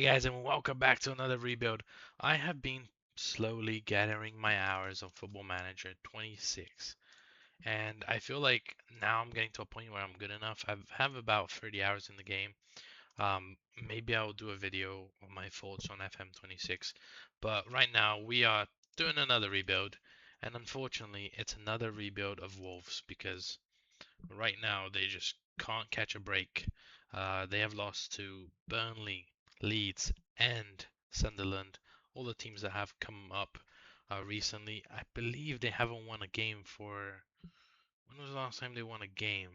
Guys, and welcome back to another rebuild. I have been slowly gathering my hours of Football Manager 26, and I feel like now I'm getting to a point where I'm good enough. I have about 30 hours in the game. Maybe I'll do a video on my faults on FM26, but right now we are doing another rebuild, and unfortunately, it's another rebuild of Wolves because right now they just can't catch a break. They have lost to Burnley, Leeds, and Sunderland, all the teams that have come up recently. I believe they haven't won a game for. When was the last time they won a game?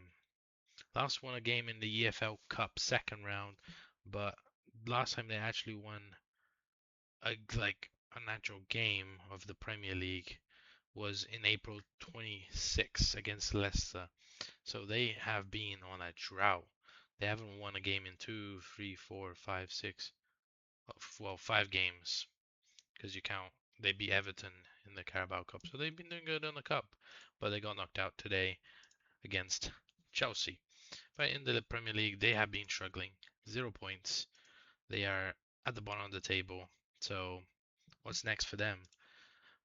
Last won a game in the EFL Cup second round, but last time they actually won an actual game of the Premier League was in April 26 against Leicester. So they have been on a drought. They haven't won a game in two, three, four, five, six, well, 5 games because you count they beat Everton in the Carabao Cup. So they've been doing good in the cup, but they got knocked out today against Chelsea. But in the Premier League, they have been struggling. 0 points. They are at the bottom of the table. So what's next for them?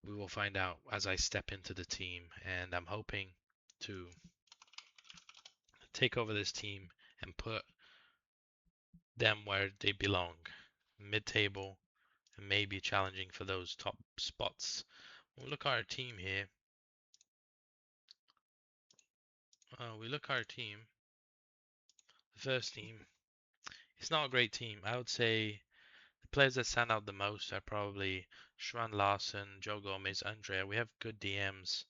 We will find out as I step into the team, and I'm hoping to take over this team and put them where they belong, mid-table, and maybe challenging for those top spots. We'll look at our team here. We look at our team. The first team. It's not a great team. I would say the players that stand out the most are probably Schwan Larson, Joe Gomez, Andrea. We have good DMs.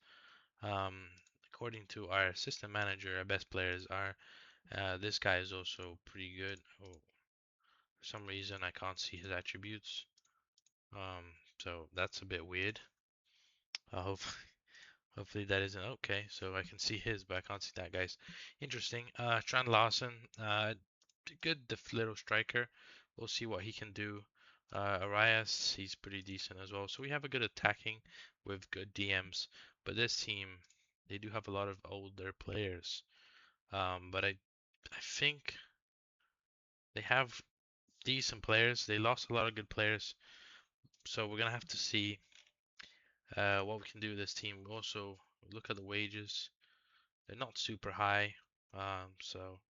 Um, According to our assistant manager, our best players are. This guy is also pretty good. Oh, for some reason, I can't see his attributes. So that's a bit weird. Hopefully, hopefully that isn't okay. So I can see his, but I can't see that guy's. Interesting. Strand Larson, good little striker. We'll see what he can do. Arias, he's pretty decent as well. So we have a good attacking with good DMs. But this team, they do have a lot of older players. But I think they have decent players. They lost a lot of good players. So we're gonna have to see what we can do with this team. We also look at the wages. They're not super high, so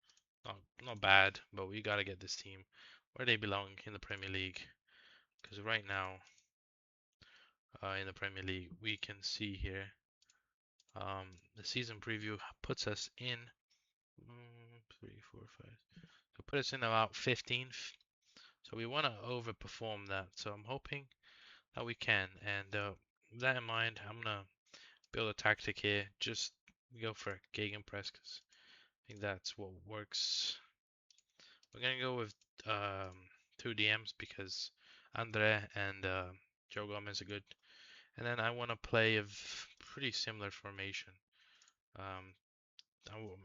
not bad. But we gotta get this team where they belong in the Premier League. Because right now, in the Premier League, we can see here the season preview puts us in 3, 4, 5. So put us in about 15th. So we want to overperform that. So I'm hoping that we can. And with that in mind, I'm gonna build a tactic here. Just go for a gegenpress because I think that's what works. We're gonna go with two DMs because Andre and Joe Gomez are good. And then I want to play a pretty similar formation. Um, I will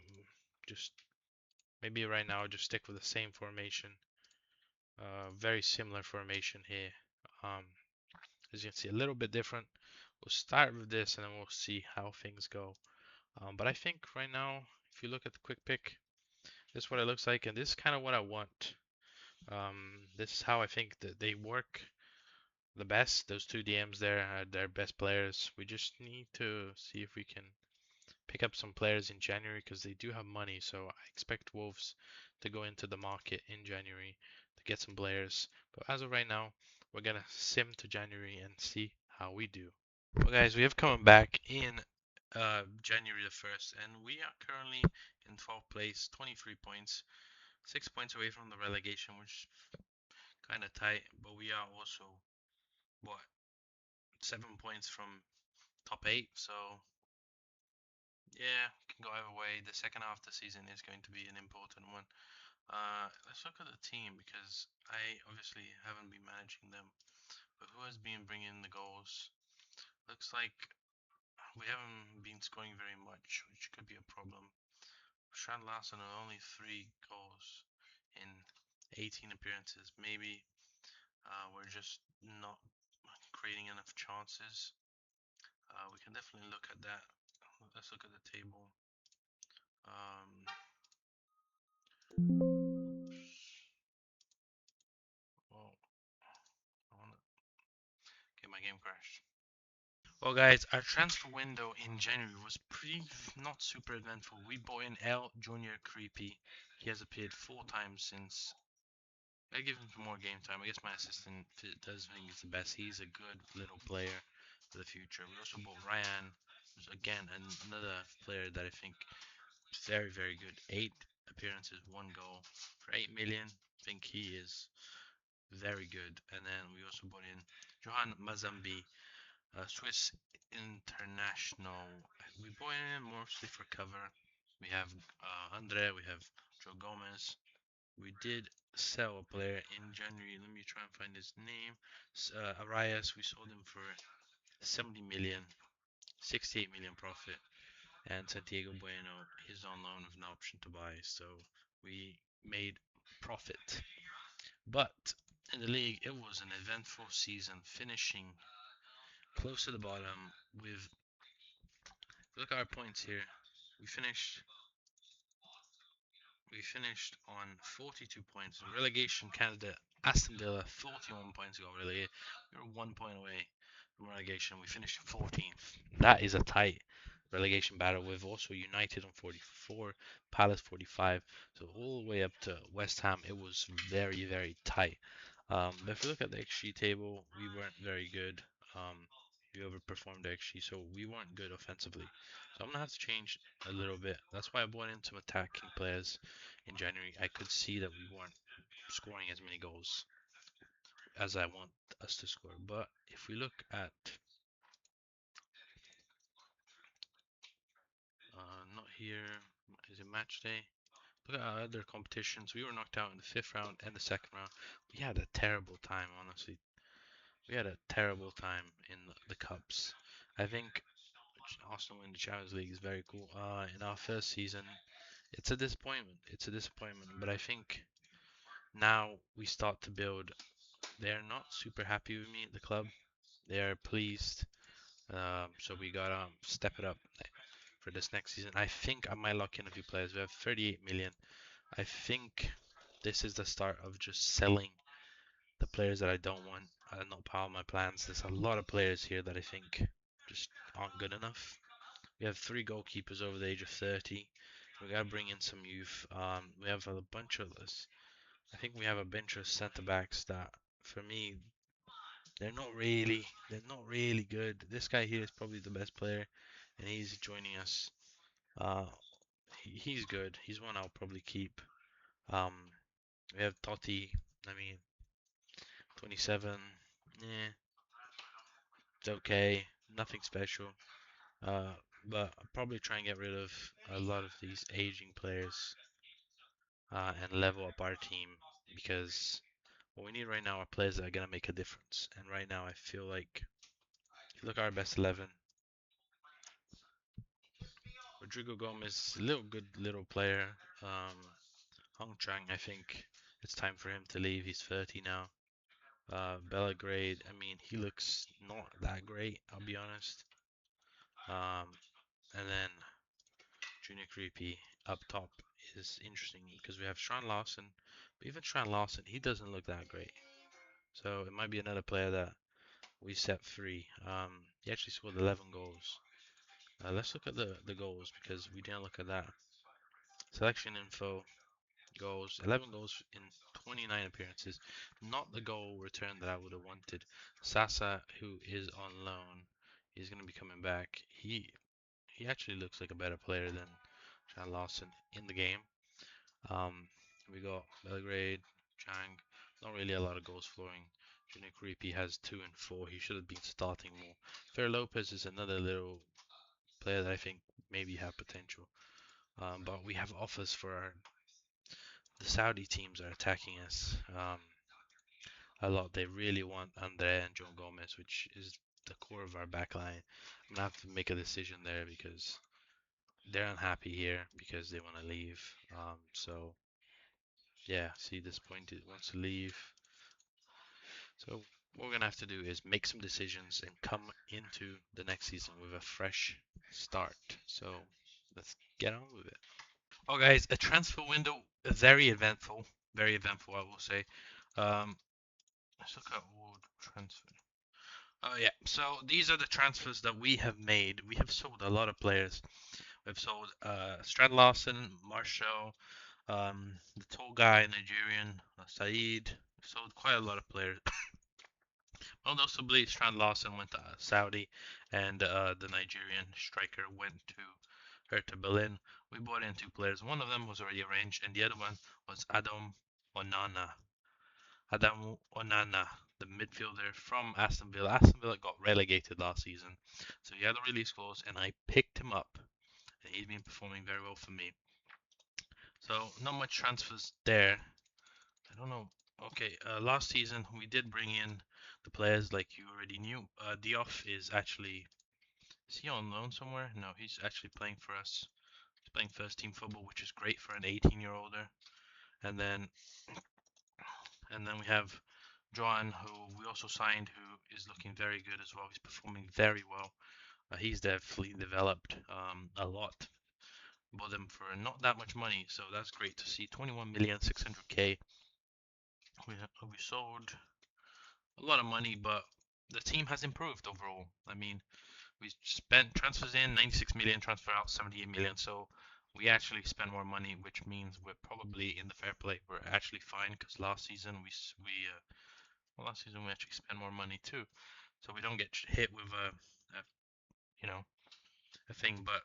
just maybe right now I'll just stick with the same formation. Very similar formation here. Um, as you can see, a little bit different. We'll start with this and then we'll see how things go. But I think right now, if you look at the quick pick, this is what it looks like, and this is kind of what I want. This is how I think that they work the best. Those two DMs there are their best players. We just need to see if we can pick up some players in January because they do have money. So I expect Wolves to go into the market in January to get some players. But as of right now, we're gonna sim to January and see how we do. Well, guys, we have come back in January the 1st, and we are currently in 12th place, 23 points, 6 points away from the relegation, which is kind of tight, but we are also, what, 7 points from top 8, so yeah, can go either way. The second half of the season is going to be an important one. Let's look at the team because I obviously haven't been managing them, but who has been bringing the goals? Looks like we haven't been scoring very much, which could be a problem. Strand Larson had only 3 goals in 18 appearances. Maybe we're just not creating enough chances. We can definitely look at that. Let's look at the table. Well, my game crashed. Well, guys, our transfer window in January was pretty not super eventful. We bought in L Junior Creepy. He has appeared 4 times since. I give him more game time. I guess my assistant does think he's the best. He's a good little player for the future. We also bought Ryan, who's again another player that I think is very, very good. 8 appearances, 1 goal for 8 million. I think he is very good. And then we also brought in Johan Mazambi, Swiss international. We brought in mostly for cover. We have Andre, we have Joe Gomez. We did sell a player in January. Let me try and find his name. Arias, we sold him for 70 million, 68 million profit. And Santiago Bueno is on loan with an option to buy. So we made profit. But in the league, it was an eventful season, finishing close to the bottom with, look at our points here. We finished on 42 points. Relegation candidate Aston Villa, 41 points got relegated. We were 1 point away from relegation. We finished 14th. That is a tight relegation battle with also United on 44, Palace 45. So all the way up to West Ham, it was very, very tight. But if you look at the XG table, we weren't very good. We overperformed the XG, so we weren't good offensively. So I'm gonna have to change a little bit. That's why I brought in some attacking players in January. I could see that we weren't scoring as many goals as I want us to score. But if we look at not here, is it match day? Look at our other competitions. We were knocked out in the 5th round and the 2nd round. We had a terrible time, honestly. We had a terrible time in the cups. I think Arsenal win the Champions League is very cool. In our first season, it's a disappointment. It's a disappointment, but I think now we start to build. They're not super happy with me at the club. They are pleased. So we gotta step it up for this next season. I think I might lock in a few players. We have 38 million. I think this is the start of just selling the players that I don't want. Not part of my plans. There's a lot of players here that I think just aren't good enough. We have 3 goalkeepers over the age of 30. We gotta bring in some youth. We have a bunch of this. I think we have a bunch of centre backs that, for me, they're not really good. This guy here is probably the best player, and he's joining us. Uh, he's good. He's one I'll probably keep. Um, we have Totti. I mean, 27. Yeah, it's okay. Nothing special. Uh, but I'll probably try and get rid of a lot of these aging players and level up our team, because what we need right now are players that are gonna make a difference. And right now, I feel like, if you look at our best 11, Rodrigo Gomez, a little good little player. Hong Chang, I think it's time for him to leave. He's 30 now. Belgrade, I mean, he looks not that great, I'll be honest. And then Junior Creepy up top is interesting because we have Sean Lawson, but even Sean Lawson, he doesn't look that great. So it might be another player that we set free. He actually scored 11 goals. Let's look at the goals because we didn't look at that. Selection info, goals, 11 goals in 29 appearances. Not the goal return that I would have wanted. Sasa, who is on loan, is going to be coming back. He actually looks like a better player than Sean Lawson in the game. Um, we got Belgrade, Chang. Not really a lot of goals flowing. Junior Creepy has 2 and 4. He should have been starting more. Fer Lopez is another little player that I think maybe have potential. But we have offers for the Saudi teams are attacking us a lot. They really want Andre and Joe Gomez, which is the core of our back line. I'm gonna have to make a decision there because they're unhappy here because they want to leave. So yeah, see, disappointed, wants to leave. So what we're gonna have to do is make some decisions and come into the next season with a fresh start. So let's get on with it. Oh, guys, a transfer window, very eventful, I will say. Let's look at all transfer. Oh yeah. So these are the transfers that we have made. We have sold a lot of players. We've sold Strand Larson, Marshall, the tall guy, Nigerian, Saeed. We've sold quite a lot of players. Well, notably, Strand Larson went to Saudi, and the Nigerian striker went to Hertha Berlin. We bought in two players. One of them was already arranged, and the other one was Onana. Adam Onana, the midfielder from Aston Villa. Aston Villa got relegated last season, so he had a release clause, and I picked him up, and he's been performing very well for me. So not much transfers there. I don't know. Okay, last season we did bring in the players like you already knew. Diouf is he on loan somewhere? No, he's actually playing for us. He's playing first team football, which is great for an 18-year-older. And then we have Joan, who we also signed, who is looking very good as well. He's performing very well. He's definitely developed a lot. Bought them for not that much money, so that's great to see. 21,600,000. We sold a lot of money, but the team has improved overall. I mean, we spent transfers in 96 million, transfer out 78 million, so we actually spend more money, which means we're probably in the fair play. We're actually fine because last season last season we actually spent more money too, so we don't get hit with a you know a thing. But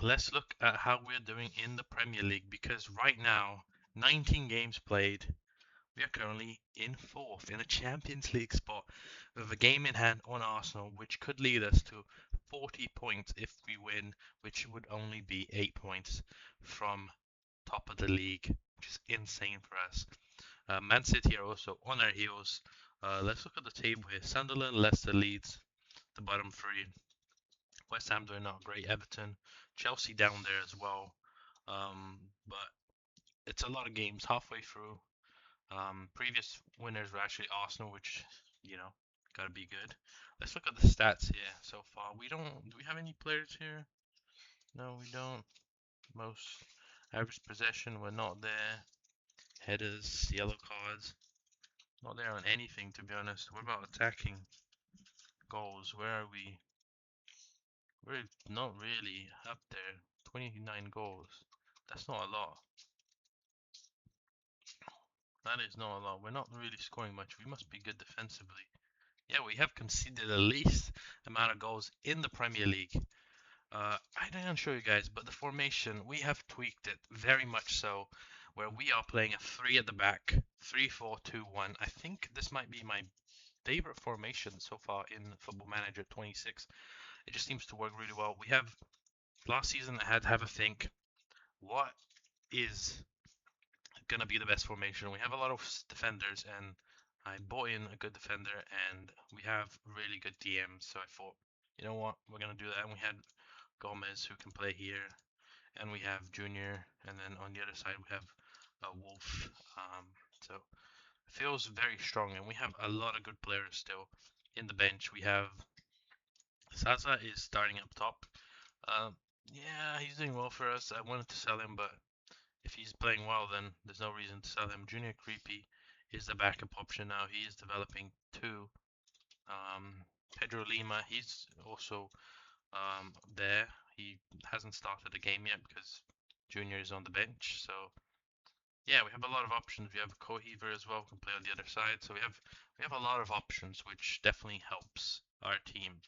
let's look at how we're doing in the Premier League because right now, 19 games played, we are currently in fourth in a Champions League spot with a game in hand on Arsenal, which could lead us to 40 points if we win, which would only be 8 points from top of the league, which is insane for us. Man City are also on our heels. Let's look at the table here. Sunderland, Leicester, Leeds, the bottom three. West Ham doing not great. Everton, Chelsea down there as well. But it's a lot of games halfway through. Previous winners were actually Arsenal, which, gotta be good. Let's look at the stats here so far. Do we have any players here? No, we don't. Most average possession, we're not there. Headers, yellow cards, not there on anything to be honest. What about attacking goals? Where are we? We're not really up there. 29 goals. That's not a lot. That is not a lot. We're not really scoring much. We must be good defensively. Yeah, we have conceded the least amount of goals in the Premier League. I didn't show you guys, but the formation, we have tweaked it very much so, where we are playing a 3 at the back, 3-4-2-1. I think this might be my favorite formation so far in Football Manager 26. It just seems to work really well. We have, last season I had to have a think, what is going to be the best formation? We have a lot of defenders, and I bought in a good defender, and we have really good DMs. So I thought, you know what, we're going to do that. And we had Gomez who can play here, and we have Junior, and then on the other side we have Wolf. So it feels very strong, and we have a lot of good players still in the bench. We have Sasa is starting up top. Yeah, he's doing well for us. I wanted to sell him, but if he's playing well, then there's no reason to sell him. Junior Creepy is the backup option now. He is developing too. Pedro Lima, he's also there. He hasn't started the game yet because Junior is on the bench. So yeah, we have a lot of options. We have Coheaver as well, who can play on the other side. So we have a lot of options, which definitely helps our team.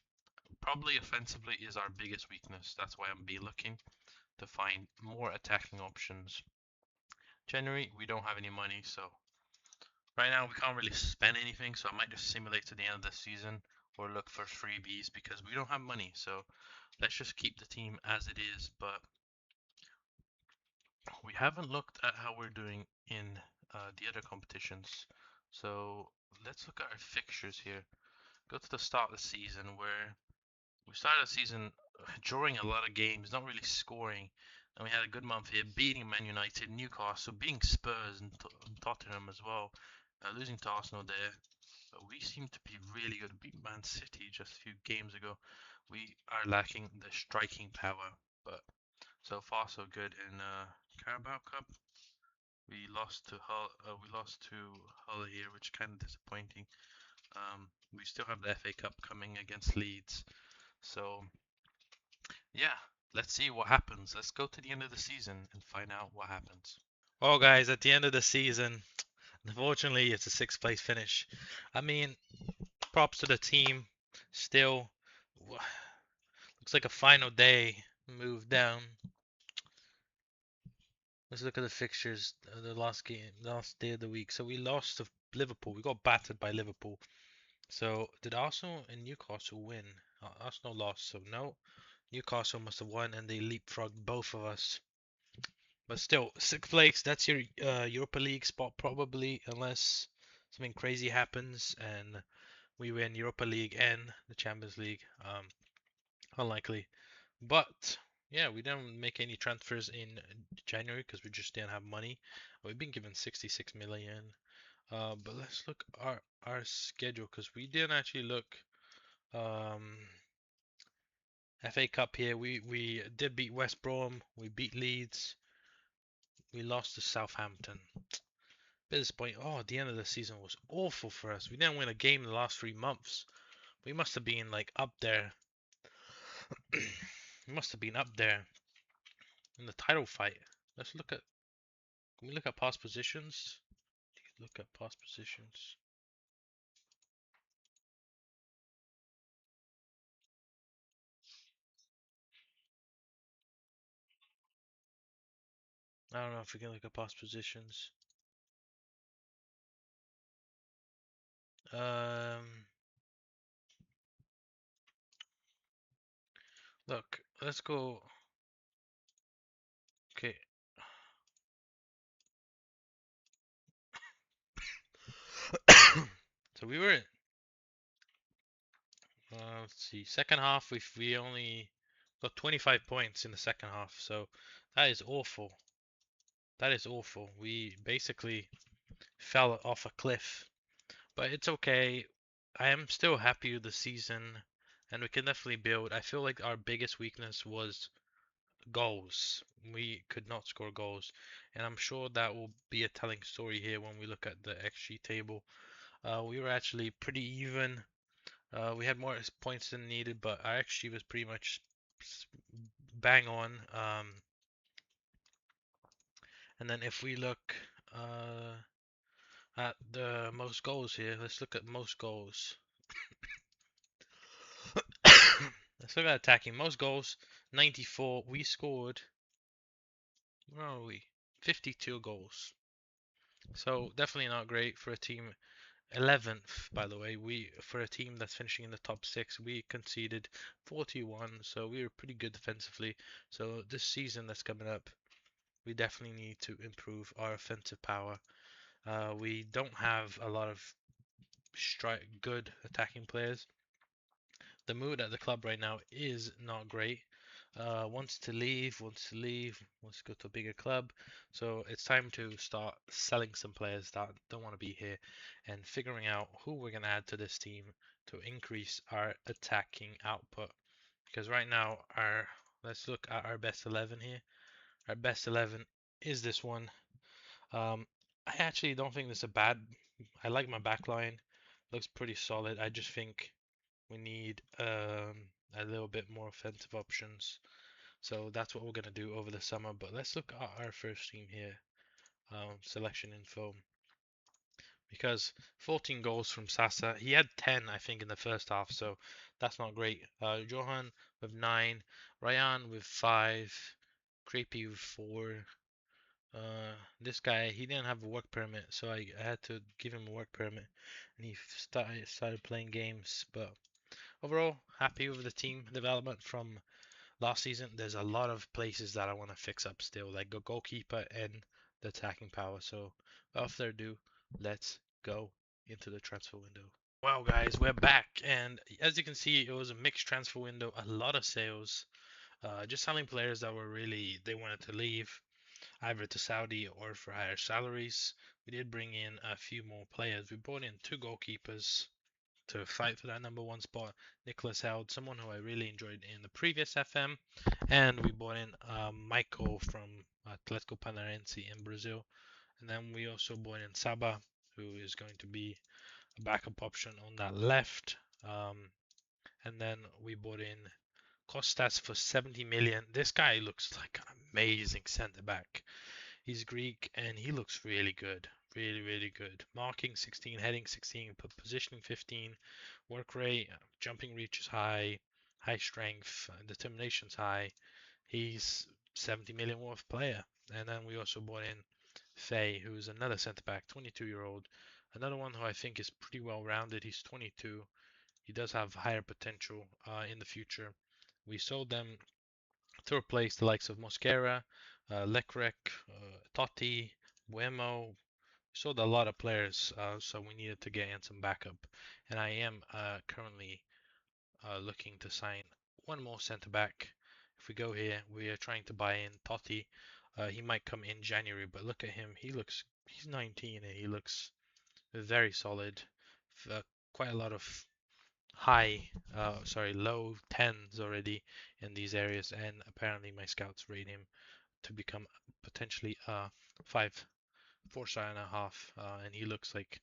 Probably offensively is our biggest weakness. That's why I'm be looking to find more attacking options. January, we don't have any money, so right now we can't really spend anything, so I might just simulate to the end of the season or look for freebies because we don't have money. So let's just keep the team as it is, but we haven't looked at how we're doing in the other competitions. So let's look at our fixtures here. Go to the start of the season where we started the season drawing a lot of games, not really scoring. And we had a good month here, beating Man United, Newcastle, beating Spurs and Tottenham as well, losing to Arsenal there. But we seem to be really good. Beat Man City just a few games ago. We are lacking the striking power, but so far so good. In Carabao Cup, we lost to Hull. We lost to Hull here, which is kind of disappointing. We still have the FA Cup coming against Leeds. So, yeah, let's see what happens. Let's go to the end of the season and find out what happens. Well, guys, at the end of the season, unfortunately, it's a sixth place finish. I mean, props to the team. Still, looks like a final day move down. Let's look at the fixtures. The last game, last day of the week. So we lost to Liverpool. We got battered by Liverpool. So did Arsenal and Newcastle win? Arsenal lost. So no, Newcastle must have won, and they leapfrogged both of us. But still, sixth place. That's your Europa League spot probably, unless something crazy happens and we win Europa League and the Champions League. Unlikely. But yeah, we didn't make any transfers in January because we just didn't have money. We've been given 66 million. But let's look our schedule because we didn't actually look um, FA Cup here. We did beat West Brom. We beat Leeds. We lost to Southampton. Bit disappointing. Oh, the end of the season was awful for us. We didn't win a game in the last 3 months. We must have been like up there. We must have been up there in the title fight. Let's look at. Can we look at past positions? Look at past positions. I don't know if we can look at past positions. Look, let's go. Okay. So we were. Let's see. Second half, we only got 25 points in the second half. So that is awful. That is awful. We basically fell off a cliff. But it's okay. I am still happy with the season, and we can definitely build. I feel like our biggest weakness was goals. We could not score goals, and I'm sure that will be a telling story here when we look at the XG table. We were actually pretty even. We had more points than needed, but our XG was pretty much bang on. And then if we look at the most goals here, let's look at most goals. Let's look at attacking. Most goals, 94. We scored, where are we? 52 goals. So definitely not great for a team 11th, by the way. We for a team that's finishing in the top 6, we conceded 41, so we were pretty good defensively. So this season that's coming up, we definitely need to improve our offensive power. We don't have a lot of good attacking players. The mood at the club right now is not great. Wants to leave, wants to leave, wants to go to a bigger club. So it's time to start selling some players that don't want to be here and figuring out who we're going to add to this team to increase our attacking output. Because right now, let's look at our best 11 here. Our best 11 is this one. I actually don't think this is a bad. I like my back line. Looks pretty solid. I just think we need a little bit more offensive options. So that's what we're going to do over the summer. But let's look at our first team here. Selection info. Because 14 goals from Sasa. He had 10, I think, in the first half. So that's not great. Johan with 9. Ryan with 5. Creepy with 4. This guy, he didn't have a work permit, so I had to give him a work permit, and he started playing games. But overall, happy with the team development from last season. There's a lot of places that I want to fix up still, like the goalkeeper and the attacking power. So without further ado, let's go into the transfer window. Well, guys, we're back, and as you can see, it was a mixed transfer window. A lot of sales, just selling players that were really they wanted to leave, either to Saudi or for higher salaries. We did bring in a few more players. We brought in 2 goalkeepers to fight for that number 1 spot. Nicholas Held, someone who I really enjoyed in the previous FM, and we brought in Michael from Atletico Paranaense in Brazil, and then we also brought in Saba, who is going to be a backup option on that left. And then we bought in Kostas for 70 million. This guy looks like an amazing centre back. He's Greek and he looks really good. Really, really good. Marking 16, heading 16, positioning 15, work rate, jumping reach is high, high strength, determination's high. He's 70 million worth player. And then we also bought in Faye, who's another centre back, 22-year-old. Another one who I think is pretty well rounded. He's 22. He does have higher potential in the future. We sold them to replace the likes of Mosquera, Leclerc, Totti, Buemo. We sold a lot of players, so we needed to get in some backup. And I am currently looking to sign one more centre back. If we go here, we are trying to buy in Totti. He might come in January, but look at him. He's 19 and he looks very solid. Uh, Quite a lot of low tens already in these areas, and apparently my scouts rate him to become potentially a 4 star and a half, and he looks like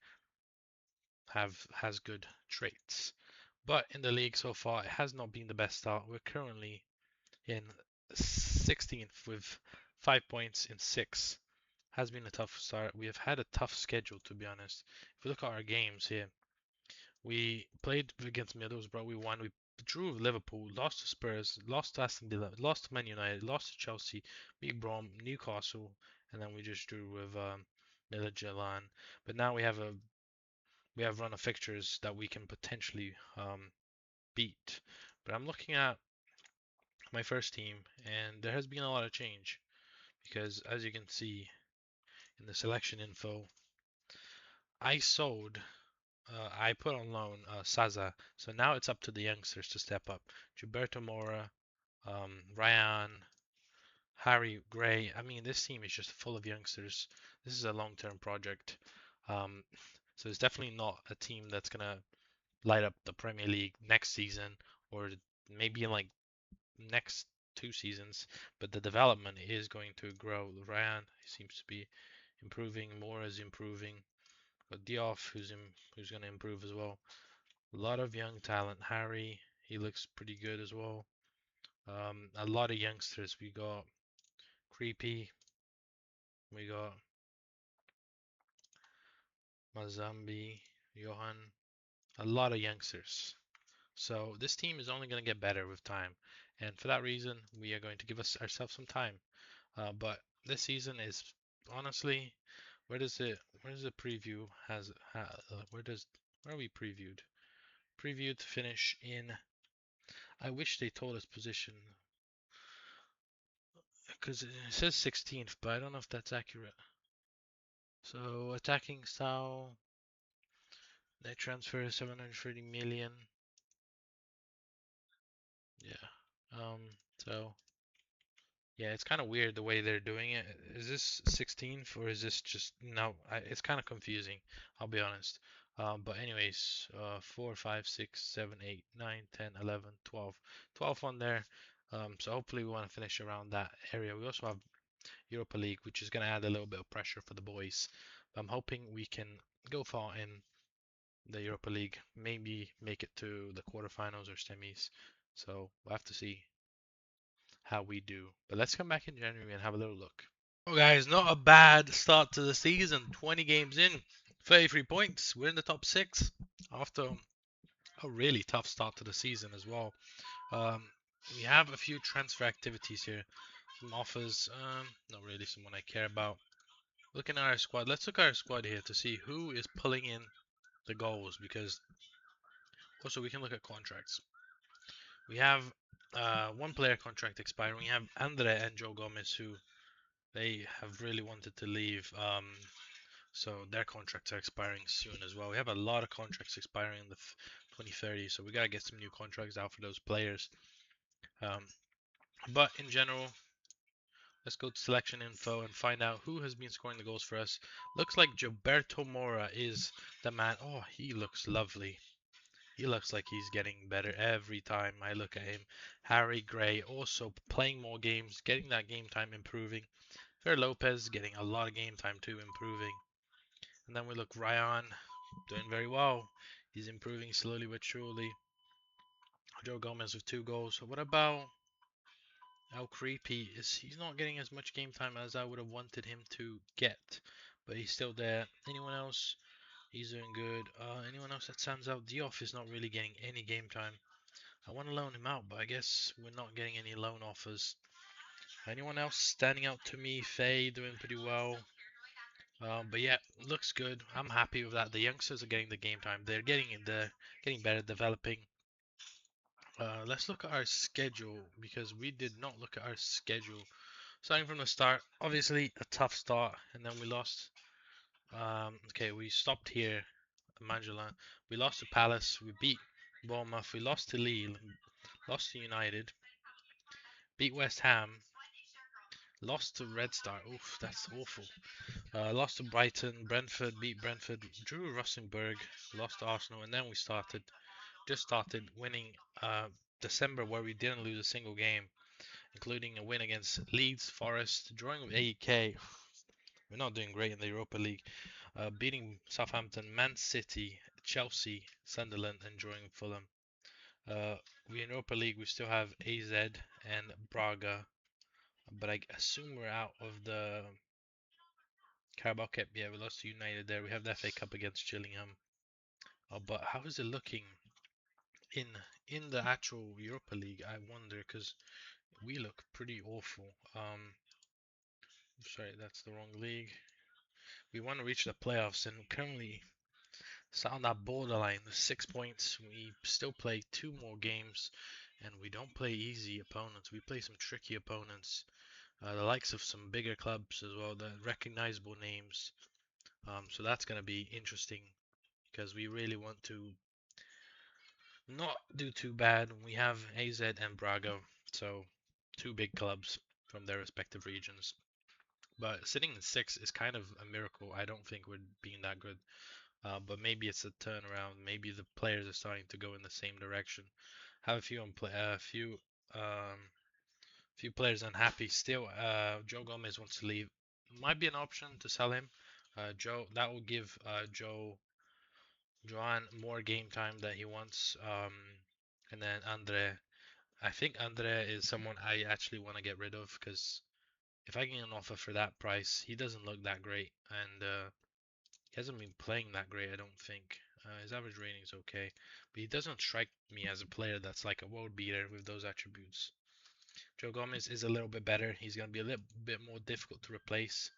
has good traits. But in the league so far, it has not been the best start. We're currently in 16th with 5 points in six. Has been a tough start. We have had a tough schedule, to be honest. If we look at our games here, we played against Middlesbrough. We won. We drew with Liverpool, lost to Spurs, lost to Aston Villa, lost to Man United, lost to Chelsea, beat Brom, Newcastle, and then we just drew with Midtjylland. But now we have run of fixtures that we can potentially beat. But I'm looking at my first team, and there has been a lot of change because, as you can see in the selection info, I sold I put on loan Saza, so now it's up to the youngsters to step up. Gilberto Mora, Ryan, Harry Gray. I mean, this team is just full of youngsters. This is a long-term project, um, so it's definitely not a team that's gonna light up the Premier League next season or maybe in like next 2 seasons. But the development is going to grow. Ryan seems to be improving. Mora is improving. But Diouf, who's going to improve as well. A lot of young talent. Harry, he looks pretty good as well. A lot of youngsters. We got Creepy. We got Mazambi, Johan. A lot of youngsters. So this team is only going to get better with time. And for that reason, we are going to give ourselves some time. But this season is honestly, where does the preview where are we previewed? Previewed to finish in, I wish they told us position because it says 16th, but I don't know if that's accurate. So attacking style, net transfer 730 million. Yeah. So yeah, it's kind of weird the way they're doing it. Is this 16th or is this just no? It's kind of confusing. I'll be honest. But anyways, 4, 5, 6, 7, 8, 9, 10, 11, 12, 12 on there. So hopefully we want to finish around that area. We also have Europa League, which is going to add a little bit of pressure for the boys. I'm hoping we can go far in the Europa League, maybe make it to the quarterfinals or semis. So we'll have to see how we do. But let's come back in January and have a little look. Oh, guys, not a bad start to the season. 20 games in, 33 points. We're in the top six after a really tough start to the season as well. Um, we have a few transfer activities here. Some offers, not really someone I care about. Looking at our squad, let's look at our squad here to see who is pulling in the goals because also we can look at contracts. We have one player contract expiring. We have Andre and Joe Gomez who they have really wanted to leave. So their contracts are expiring soon as well. We have a lot of contracts expiring in the 2030, so we gotta get some new contracts out for those players. But in general, let's go to selection info and find out who has been scoring the goals for us. Looks like Gilberto Mora is the man. Oh, he looks lovely. He looks like he's getting better every time I look at him. Harry Gray also playing more games, getting that game time improving. Fer Lopez getting a lot of game time too, improving. And then we look Ryan. doing very well. He's improving slowly but surely. Joe Gomez with 2 goals. What about El Creepy? He's not getting as much game time as I would have wanted him to get, but he's still there. Anyone else? He's doing good. Anyone else that stands out? Diouf is not really getting any game time. I want to loan him out, but I guess we're not getting any loan offers. Anyone else standing out to me? Faye doing pretty well. But yeah, looks good. I'm happy with that. The youngsters are getting the game time. They're getting better, developing. Let's look at our schedule because we did not look at our schedule. Starting from the start, obviously a tough start, and then we lost. Okay, we stopped here, Magellan. We lost to Palace. We beat Bournemouth. We lost to Lille. Lost to United. Beat West Ham. Lost to Red Star. Oof, that's awful. Lost to Brighton. Brentford beat Brentford. Drew Rosenborg. Lost to Arsenal, and then we just started winning December where we didn't lose a single game, including a win against Leeds, Forest, drawing with AEK. We're not doing great in the Europa League. Beating Southampton, Man City, Chelsea, Sunderland, and drawing Fulham. We in Europa League we still have AZ and Braga, but I assume we're out of the Carabao Cup. Yeah, we lost to United there. We have the FA Cup against Gillingham. But how is it looking in the actual Europa League? I wonder because we look pretty awful. Sorry, that's the wrong league. We want to reach the playoffs, and currently it's on that borderline. The 6 points. We still play 2 more games, and we don't play easy opponents. We play some tricky opponents, the likes of some bigger clubs as well, the recognizable names. So that's going to be interesting because we really want to not do too bad. We have AZ and Braga, so 2 big clubs from their respective regions. But sitting in 6 is kind of a miracle. I don't think we're being that good. But maybe it's a turnaround. Maybe the players are starting to go in the same direction. Have a few few players unhappy still. Joe Gomez wants to leave. Might be an option to sell him. Joe that will give Joan more game time that he wants. And then Andre. I think Andre is someone I actually want to get rid of because if I get an offer for that price, he doesn't look that great, and he hasn't been playing that great, I don't think. His average rating is okay, but he doesn't strike me as a player that's like a world beater with those attributes. Joe Gomez is a little bit better. He's going to be a little bit more difficult to replace.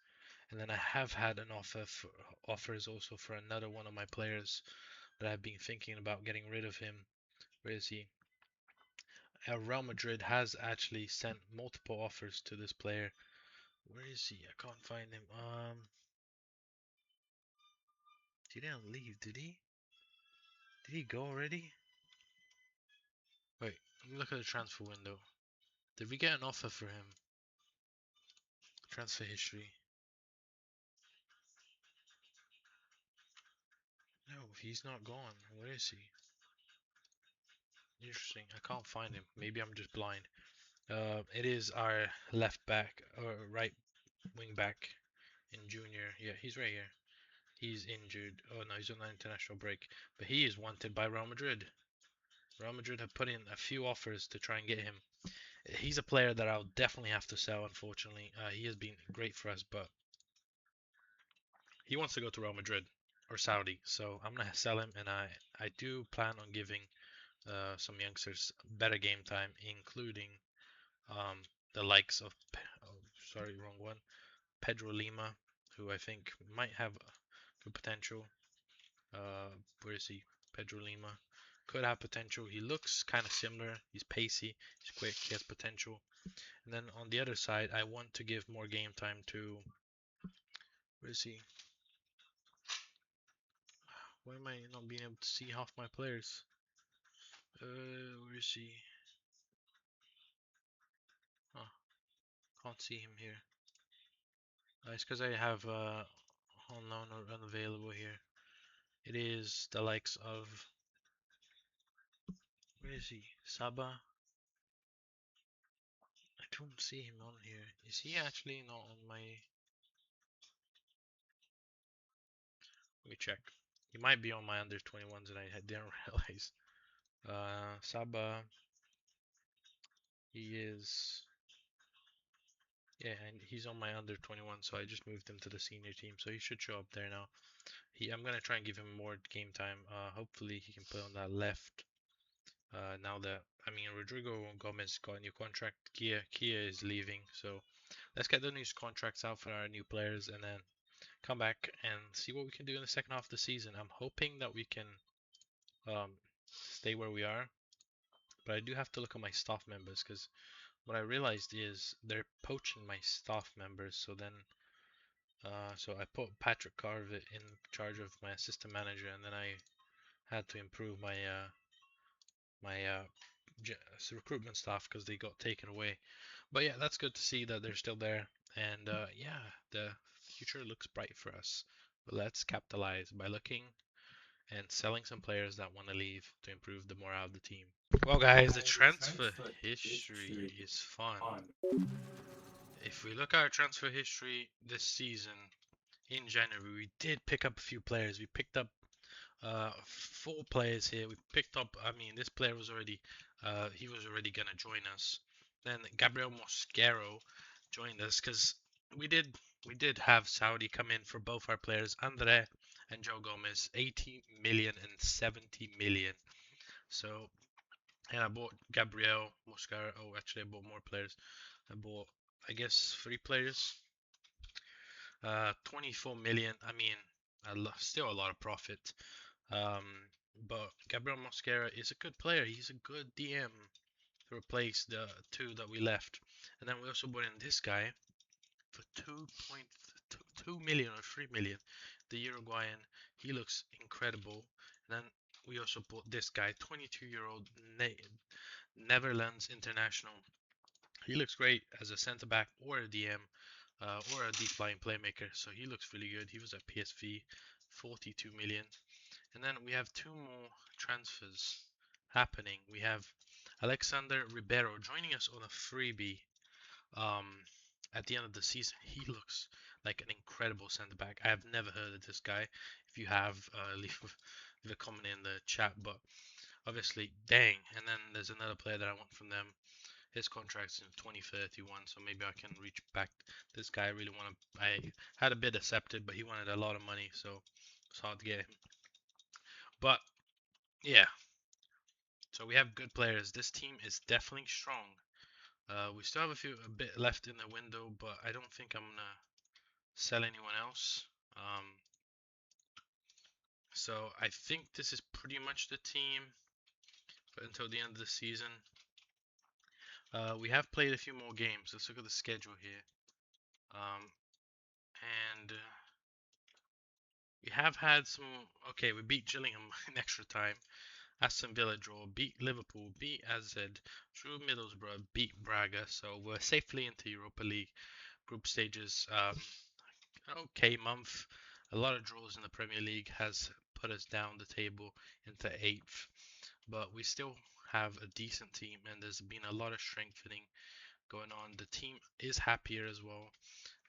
And then I have had an offers also for another one of my players that I've been thinking about getting rid of him. Where is he? Real Madrid has actually sent multiple offers to this player. Where is he? I can't find him. He didn't leave, did he? Did he go already? Wait, let me look at the transfer window. Did we get an offer for him? Transfer history. No, he's not gone. Where is he? Interesting. I can't find him. Maybe I'm just blind. It is our left back or right wing back in junior. Yeah, he's right here. He's injured. Oh no, he's on an international break. But he is wanted by Real Madrid. Real Madrid have put in a few offers to try and get him. He's a player that I'll definitely have to sell, unfortunately. He has been great for us, but he wants to go to Real Madrid or Saudi. So I'm gonna sell him, and I do plan on giving some youngsters better game time, including um, the likes of, oh, sorry, wrong one, Pedro Lima, who I think might have good potential. Where is he? Pedro Lima could have potential. He looks kind of similar. He's pacey. He's quick. He has potential. And then on the other side, I want to give more game time to. Where is he? Why am I not being able to see half my players? Where is he? Oh, can't see him here. It's because I have unknown or unavailable here. It is the likes of. Where is he? Saba? I don't see him on here. Is he actually not on my. Let me check. He might be on my under 21s and I didn't realize. Saba, he is, yeah, and he's on my under 21, so I just moved him to the senior team, so he should show up there now. I'm gonna try and give him more game time. Hopefully he can play on that left. Now that Rodrigo Gomez got a new contract, Kia is leaving, so let's get the new contracts out for our new players and then come back and see what we can do in the second half of the season. I'm hoping that we can um, stay where we are, but I do have to look at my staff members because what I realized is they're poaching my staff members. So I put Patrick Carver in charge of my assistant manager, and then I had to improve my recruitment staff because they got taken away. But yeah, that's good to see that they're still there, and yeah, the future looks bright for us. But let's capitalize by looking and selling some players that want to leave to improve the morale of the team. Well, guys, the transfer history is fun. If we look at our transfer history this season, in January, we did pick up a few players. We picked up 4 players here. We picked up, this player was already, he was already gonna join us. Then Gabriel Mosquero joined us because we did have Saudi come in for both our players, Andre and Joe Gomez, 80 million and 70 million. So, and I bought Gabriel Mosquero. Oh, actually, I bought more players. I bought, I guess, 3 players. 24 million. Still a lot of profit. Um, but Gabriel Mosquera is a good player. He's a good DM to replace the 2 that we left. And then we also brought in this guy for 2.2 million or 3 million. The Uruguayan. He looks incredible. And then we also bought this guy, 22-year-old Netherlands international. He looks great as a centre back or a DM. Or a deep lying playmaker, so he looks really good. He was at PSV, 42 million. And then we have 2 more transfers happening. We have Alexander Ribeiro joining us on a freebie um, at the end of the season. He looks like an incredible centre back. I have never heard of this guy. If you have, leave a comment in the chat. But obviously, dang. And then there's another player that I want from them. His contract's in 2031, so maybe I can reach back. This guy I really want to. I had a bid accepted, but he wanted a lot of money, so it's hard to get him. But yeah, so we have good players. This team is definitely strong. We still have a bit left in the window, but I don't think I'm gonna sell anyone else. So I think this is pretty much the team until the end of the season. We have played a few more games. Let's look at the schedule here. And we have had some. Okay, we beat Gillingham in extra time. Aston Villa draw, beat Liverpool, beat AZ, drew Middlesbrough, beat Braga. So we're safely into Europa League group stages. Okay month. A lot of draws in the Premier League has put us down the table into 8th. But we still have a decent team and there's been a lot of strengthening going on. The team is happier as well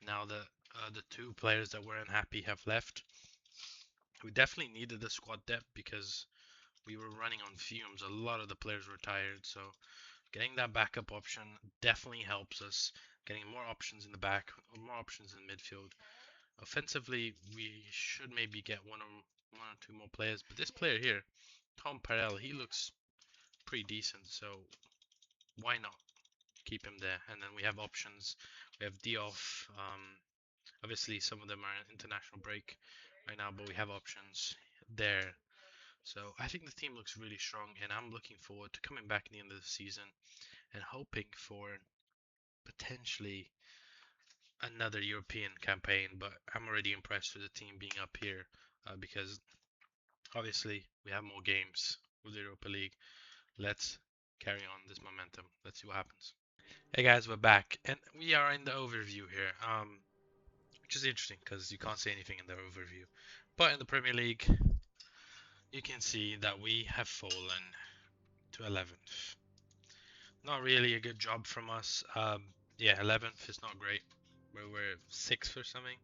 now that the 2 players that were unhappy have left. We definitely needed the squad depth because we were running on fumes. A lot of the players were tired, so getting that backup option definitely helps us. Getting more options in the back, more options in midfield. Offensively, we should maybe get one or 2 more players, but this player here, Tom Parell, he looks pretty decent, so why not keep him there? And then we have options. We have Diouf. Obviously, some of them are in international break right now, but we have options there. So I think the team looks really strong, and I'm looking forward to coming back at the end of the season and hoping for potentially another European campaign. But I'm already impressed with the team being up here because obviously we have more games with the Europa League. Let's carry on this momentum. Let's see what happens. Hey guys, we're back, and we are in the overview here, which is interesting because you can't say anything in the overview. But in the Premier League, you can see that we have fallen to 11th. Not really a good job from us. Yeah, 11th is not great. We're 6th or something.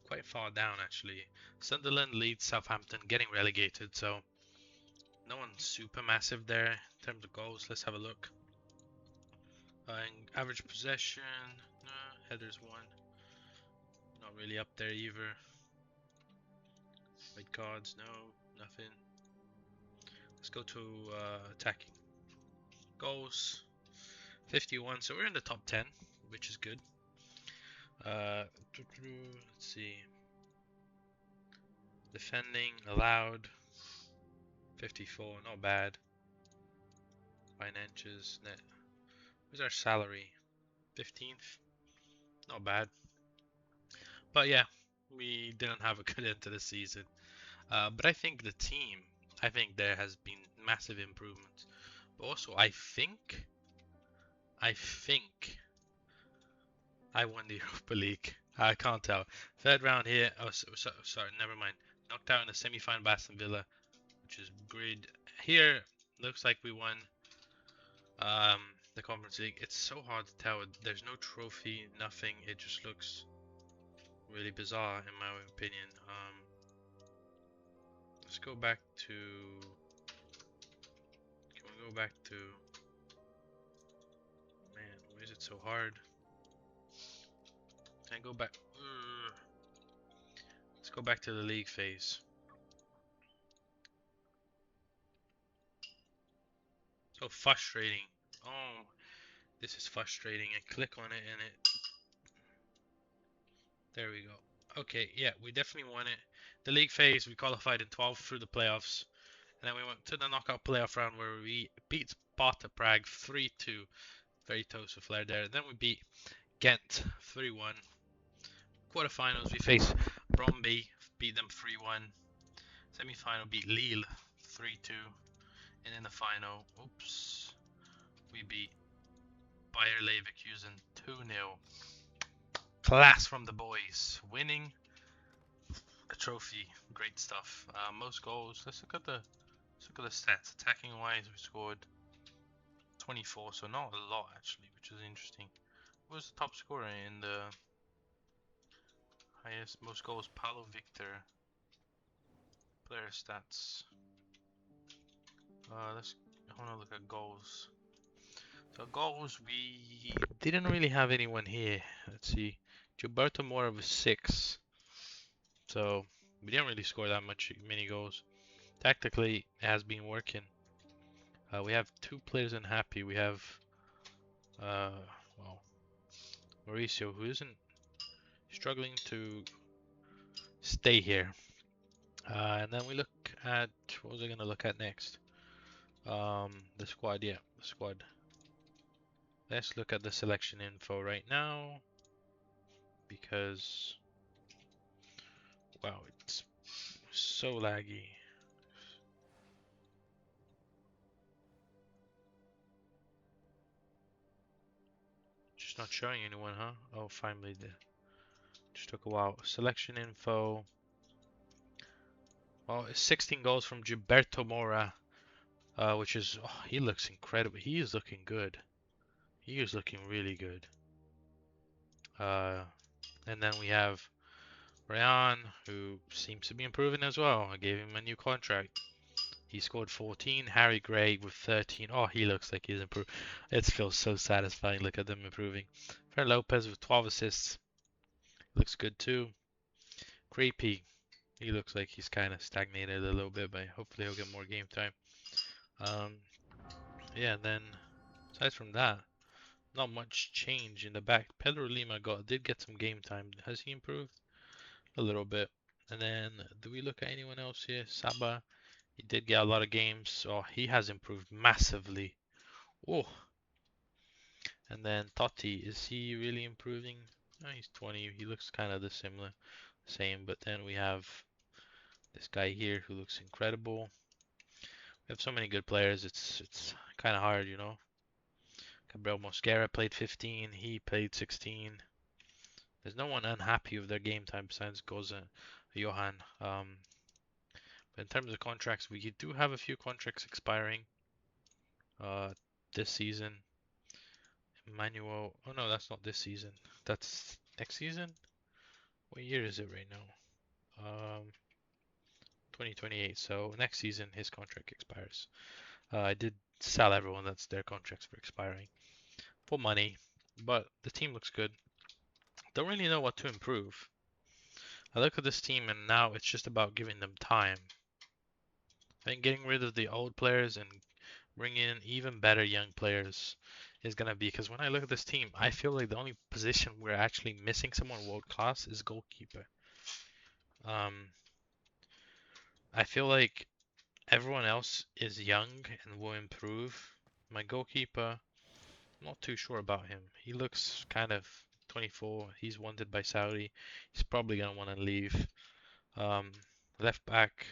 quite far down actually. Sunderland, Leeds, Southampton getting relegated, so no one's super massive there in terms of goals. Let's have a look. Average possession, headers one, not really up there either. Red cards, no, nothing. Let's go to attacking. Goals, 51, so we're in the top 10, which is good. Let's see. Defending allowed, 54, not bad. Finances, net. Where's our salary? 15th, not bad. But yeah, we didn't have a good end to the season. But I think the team, I think there has been massive improvements. But also, I think I won the Europa League. I can't tell. Third round here. Oh, sorry, never mind. Knocked out in the semi-final by Aston Villa, which is grid. Here, looks like we won the Conference League. It's so hard to tell. There's no trophy, nothing. It just looks really bizarre in my opinion. Let's go back to. Can we go back to? Man, why is it so hard? Can I go back? Let's go back to the league phase. So frustrating. Oh, this is frustrating. I click on it and it. There we go. Okay, yeah, we definitely won it. The league phase, we qualified in 12th through the playoffs. And then we went to the knockout playoff round where we beat Sparta Prague 3-2. Very toast of flair there. Then we beat Ghent 3-1. Quarterfinals, we faced Brøndby, beat them 3-1. Semi-final, beat Lille 3-2. And in the final, we beat Bayer Leverkusen 2-0. Class from the boys. Winning a trophy. Great stuff. Most goals. Let's look at the stats. Attacking wise, we scored 24, so not a lot actually, which is interesting. Who was the top scorer in the highest most goals? Paulo Victor. Player stats. I want to look at goals. So goals, we didn't really have anyone here. Let's see. Gilberto Moura was 6. So we didn't really score that many goals. Tactically, it has been working. We have 2 players unhappy. We have Mauricio, who isn't struggling to stay here. And then we look at, what was I going to look at next? The squad, yeah, the squad. Let's look at the selection info right now, because, wow, it's so laggy. Just not showing anyone, huh? Oh, finally did. Just took a while. Selection info. Well, it's 16 goals from Gilberto Moura, which is, he looks incredible. He is looking good. He is looking really good. And then we have Rayan, who seems to be improving as well. I gave him a new contract. He scored 14. Harry Gray with 13. Oh, he looks like he's improved. It feels so satisfying. Look at them improving. Ferran Lopez with 12 assists. Looks good too. Creepy. He looks like he's kind of stagnated a little bit, but hopefully he'll get more game time. Yeah, and then aside from that, not much change in the back. Pedro Lima did get some game time. Has he improved? A little bit. And then, do we look at anyone else here? Saba, he did get a lot of games, so he has improved massively. Oh. And then Totti, is he really improving? Oh, he's 20. He looks kind of same. But then we have this guy here who looks incredible. We have so many good players. It's kind of hard, you know. Gabriel Mosquera played 15. He played 16. There's no one unhappy with their game time besides Goza, Johan. But in terms of contracts, we do have a few contracts expiring this season. Emmanuel, oh no, that's not this season. That's next season. What year is it right now? 2028. So next season his contract expires. I did sell everyone that's their contracts for expiring for money, but the team looks good. Don't really know what to improve. I look at this team and now it's just about giving them time. I think getting rid of the old players and bringing in even better young players is gonna be, because when I look at this team, I feel like the only position we're actually missing someone world class is goalkeeper. Um, I feel like everyone else is young and will improve. My goalkeeper, I'm not too sure about him. He looks kind of 24. He's wanted by Saudi. He's probably gonna want to leave. Um, left back,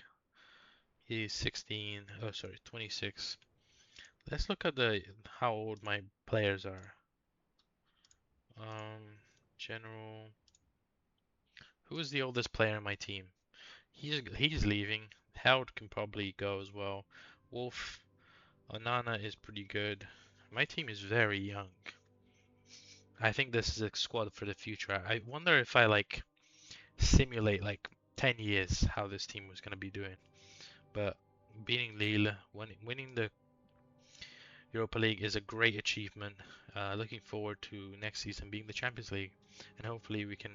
he's 16. Oh, sorry, 26. Let's look at the how old my players are. Um, General. Who is the oldest player in my team? He's leaving. Held can probably go as well. Wolf, Onana is pretty good. My team is very young. I think this is a squad for the future. I wonder if I like simulate like 10 years how this team was gonna be doing. But beating Lille, winning the Europa League is a great achievement. Looking forward to next season being the Champions League, and hopefully we can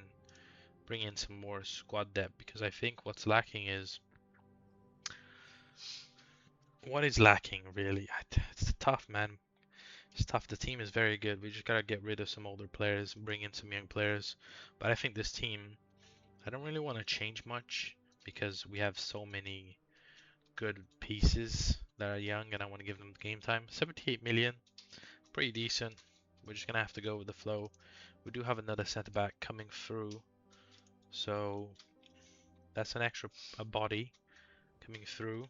bring in some more squad depth, because I think what's lacking is what is lacking really. It's tough, man. It's tough. The team is very good. We just gotta get rid of some older players, bring in some young players. But I think this team, I don't really want to change much because we have so many good pieces that are young, and I want to give them game time. 78 million, pretty decent. We're just gonna have to go with the flow. We do have another centre back coming through, so that's an extra a body coming through.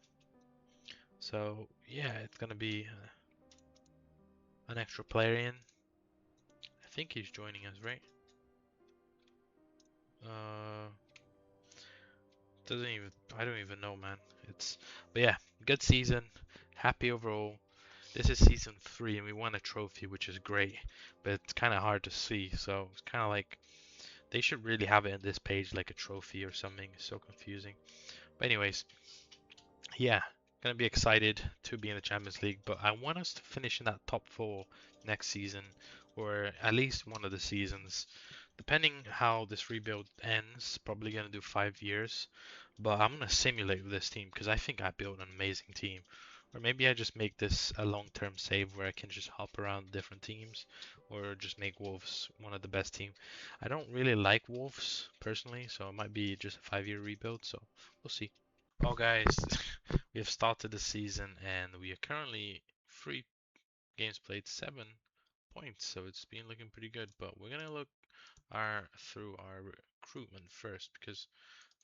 So yeah, it's gonna be an extra player in. I think he's joining us, right? Uh, doesn't even. I don't even know, man. But yeah, good season. Happy overall. This is season 3 and we won a trophy, which is great, but it's kind of hard to see. So it's kind of like they should really have it in this page like a trophy or something. It's so confusing. But anyways, yeah, gonna be excited to be in the Champions League, but I want us to finish in that top 4 next season, or at least one of the seasons. Depending how this rebuild ends, probably gonna do 5 years. But I'm gonna simulate with this team because I think I built an amazing team. Or maybe I just make this a long-term save where I can just hop around different teams, or just make Wolves one of the best team. I don't really like Wolves personally, so it might be just a 5-year rebuild. So we'll see. Well, guys, we have started the season and we are currently 3 games played, 7 points. So it's been looking pretty good. But we're gonna look through our recruitment first because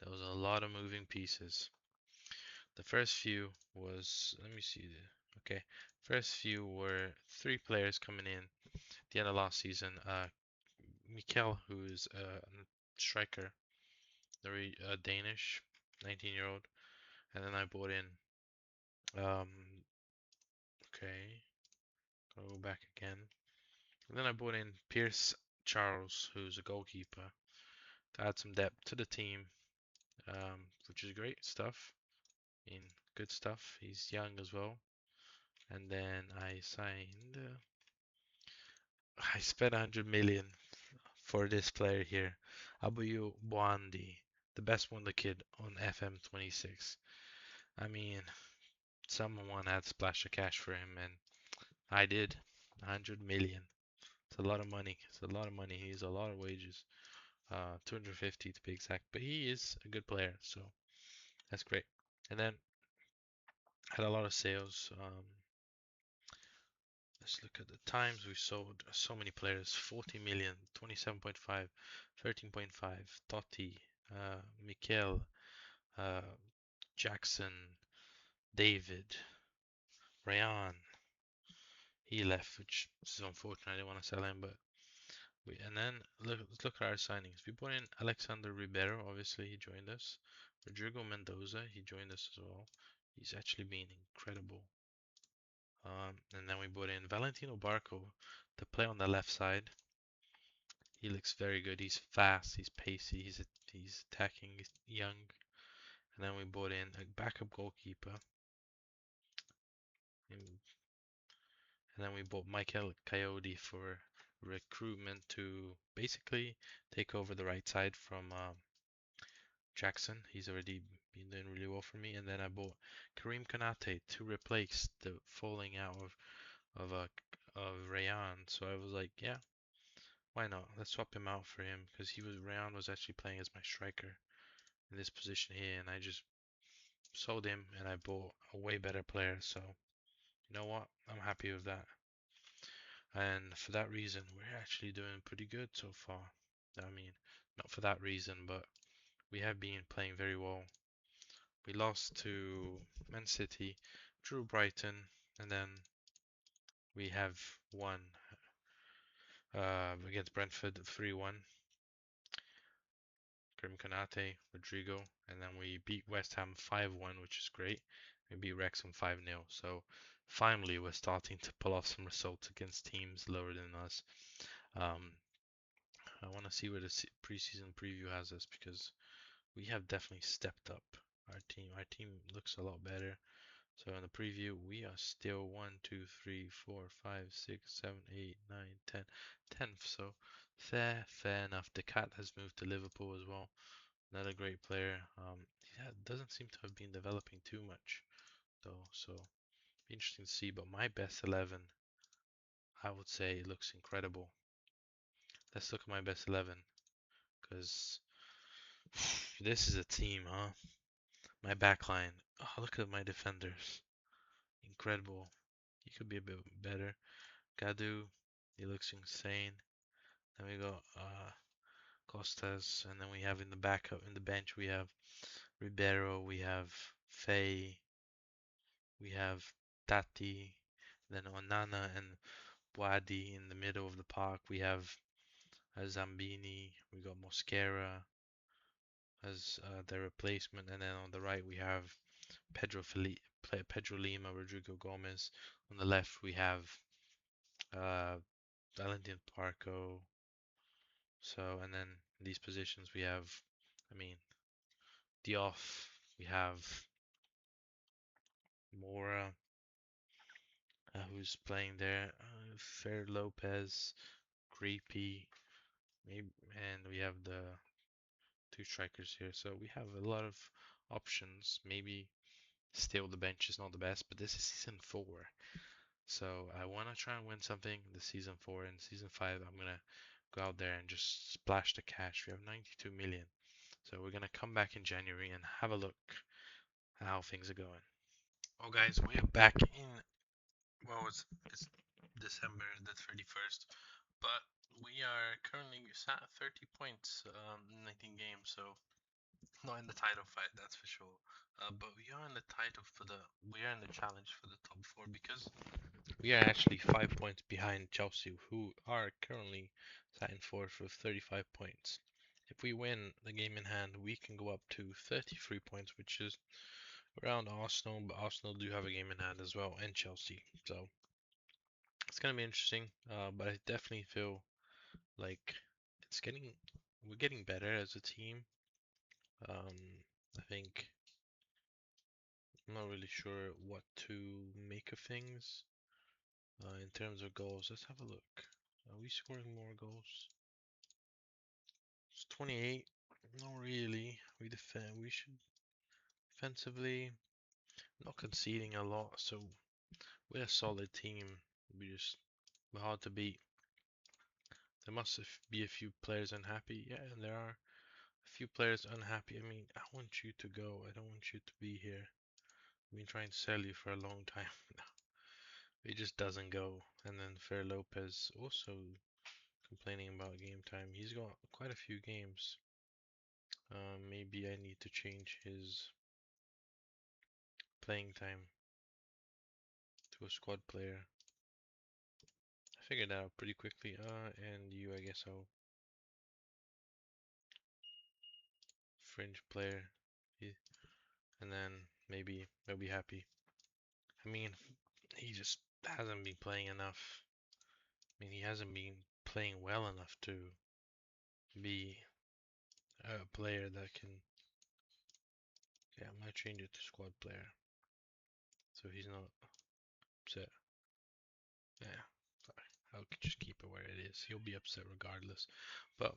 there was a lot of moving pieces. The first few was, let me see okay, first few were 3 players coming in at the end of last season. Mikkel, who is a striker, very Danish, 19-year-old, and then I bought in, um, okay, I'll go back again, and then I bought in Pierce Charles, who's a goalkeeper, to add some depth to the team, which is great stuff. I mean, good stuff. He's young as well. And then I signed. I spent 100 million for this player here, Abuyu Bwandi, the best wonder kid on FM26. I mean, someone had splashed the cash for him, and I did. 100 million. It's a lot of money. It's a lot of money. He's a lot of wages. 250 to be exact. But he is a good player, so that's great. And then had a lot of sales. Let's look at the times we sold so many players. 40 million, 27.5, 13.5, Totti, Mikel, uh, Jackson, David, Rayan. He left, which is unfortunate. I didn't want to sell him, but and then let's look at our signings. We brought in Alexander Ribeiro, obviously he joined us. Rodrigo Mendoza, he joined us as well. He's actually been incredible. And then we brought in Valentino Barco to play on the left side. He looks very good. He's fast. He's pacey. He's attacking. He's young. And then we brought in a backup goalkeeper. And then we bought Michael Coyote for recruitment to basically take over the right side from Jackson. He's already been doing really well for me. And then I bought Kareem Konate to replace the falling out of Rayan. So I was like, yeah, why not? Let's swap him out for him because Rayan was actually playing as my striker in this position here, and I just sold him and I bought a way better player. So you know what? I'm happy with that. And for that reason, we're actually doing pretty good so far. I mean, not for that reason, but we have been playing very well. We lost to Man City, drew Brighton, and then we have won against Brentford 3-1. Karim Konate, Rodrigo, and then we beat West Ham 5-1, which is great. We beat Wrexham 5-0. So finally, we're starting to pull off some results against teams lower than us. Um, I want to see where the preseason preview has us because we have definitely stepped up our team. Our team looks a lot better. So in the preview, we are still 1, 2, 3, 4, 5, 6, 7, 8, 9, 10, 10th. So fair enough. The cat has moved to Liverpool as well. Another great player. Doesn't seem to have been developing too much though, so be interesting to see. But my best 11, I would say, looks incredible. Let's look at my best 11, because this is a team, huh? My backline. Oh, look at my defenders. Incredible. He could be a bit better. Gadu, he looks insane. Then we got Costas, and then we have in the backup, in the bench, we have Ribeiro, we have Faye, we have Tati, then Onana and Boadi in the middle of the park. We have Zambini, we got Mosquera as their replacement, and then on the right we have Pedro Lima, Rodrigo Gomez. On the left we have uh, Valentin Parco. So, and then in these positions we have, I mean, Diouf, we have Mora, who's playing there, Fer Lopez, Creepy, maybe, and we have the two strikers here. So we have a lot of options. Maybe still the bench is not the best, but this is season 4. So I want to try and win something this season 4. And season 5, I'm going to go out there and just splash the cash. We have 92 million. So we're going to come back in January and have a look at how things are going. Oh, guys, we are back in, well, it's December the 31st, but we are currently sat at 30 points, 19 games, so not in the title fight, that's for sure. But we are in the we are in the challenge for the top 4 because we are actually 5 points behind Chelsea, who are currently sat in 4th with 35 points. If we win the game in hand, we can go up to 33 points, which is around Arsenal, but Arsenal do have a game in hand as well, and Chelsea. So it's gonna be interesting. But I definitely feel like it's getting we're getting better as a team. I think I'm not really sure what to make of things in terms of goals. Let's have a look. Are we scoring more goals? It's 28. Not really. We defend. We should defensively not conceding a lot. So we're a solid team. We're hard to beat. There must be a few players unhappy. Yeah, and there are a few players unhappy. I mean, I want you to go. I don't want you to be here. I've been trying to sell you for a long time now. It just doesn't go. And then Fer Lopez also complaining about game time. He's got quite a few games. Maybe I need to change his playing time to a squad player. I figured that out pretty quickly. And you, I guess I'll fringe player. And then maybe they'll be happy. I mean, he just hasn't been playing enough. I mean, he hasn't been playing well enough too. be a player that can. Yeah, I might change it to squad player, so he's not upset. Yeah, sorry. I'll just keep it where it is. He'll be upset regardless. But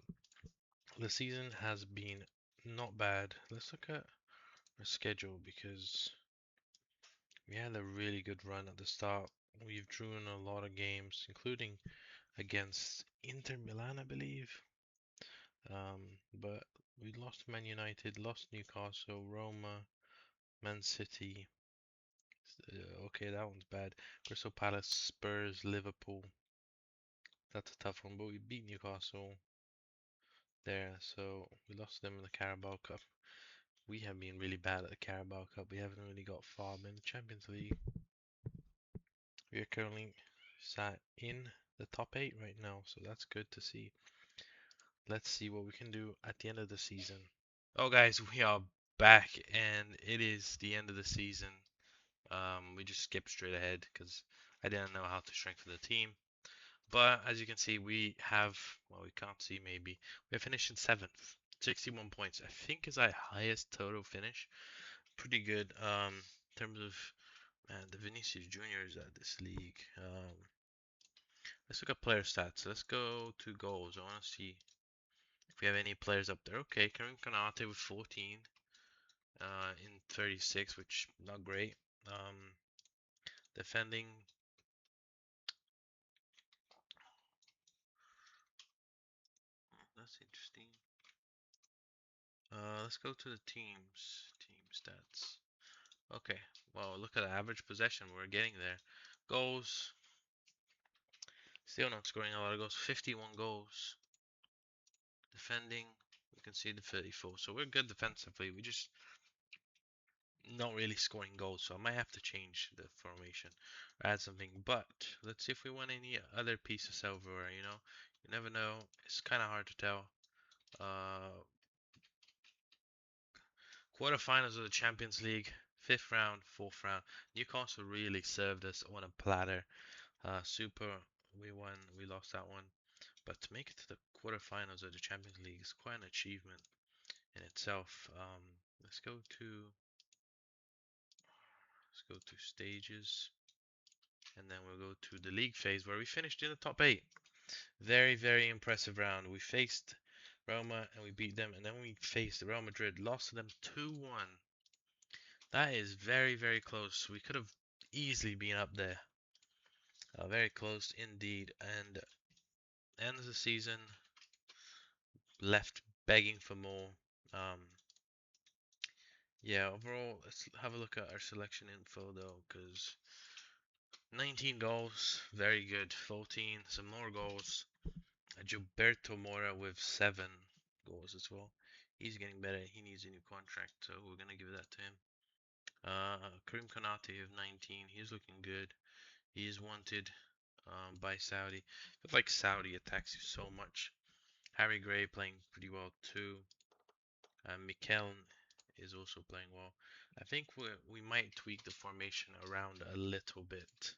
the season has been not bad. Let's look at our schedule because we had a really good run at the start. We've drawn a lot of games, including against Inter Milan, I believe. But we lost Man United, lost Newcastle, Roma, Man City. Okay, that one's bad. Crystal Palace, Spurs, Liverpool. That's a tough one, but we beat Newcastle there, so we lost them in the Carabao Cup. We have been really bad at the Carabao Cup. We haven't really got far in the Champions League. We are currently sat in the top 8 right now, so that's good to see. Let's see what we can do at the end of the season. Oh, guys, we are back, and it is the end of the season. We just skipped straight ahead because I didn't know how to strengthen the team. But as you can see, we have, well, we can't see maybe, we have finished in 7th, 61 points. I think is our highest total finish. Pretty good. In terms of, man, the Vinicius Juniors at this league. Let's look at player stats. Let's go to goals. I want to see if we have any players up there. Okay, Karim Konate with 14 in 36, which not great. Defending. That's interesting. Let's go to the teams. Team stats. Okay, well, look at the average possession. We're getting there. Goals. Still not scoring a lot of goals. 51 goals. Defending. We can see the 34. So we're good defensively. We just not really scoring goals. So I might have to change the formation. Add something. But let's see if we want any other piece of silverware, you know. You never know. It's kind of hard to tell. Quarterfinals of the Champions League, 5th round, 4th round. Newcastle really served us on a platter. Super, we won, we lost that one. But to make it to the quarterfinals of the Champions League is quite an achievement in itself. Let's go to stages, and then we'll go to the league phase where we finished in the top 8. Very, very impressive round. We faced Roma and we beat them, and then we faced Real Madrid, lost to them 2-1. That is very, very close. We could have easily been up there. Very close indeed. And ends the season left begging for more. Yeah, overall, let's have a look at our selection info though, because 19 goals, very good. 14, some more goals. Gilberto Mora with 7 goals as well. He's getting better. He needs a new contract, so we're gonna give that to him. Karim Konate of 19. He's looking good. He is wanted by Saudi. I feel like Saudi attacks you so much. Harry Gray playing pretty well too. Mikel is also playing well. I think we might tweak the formation around a little bit.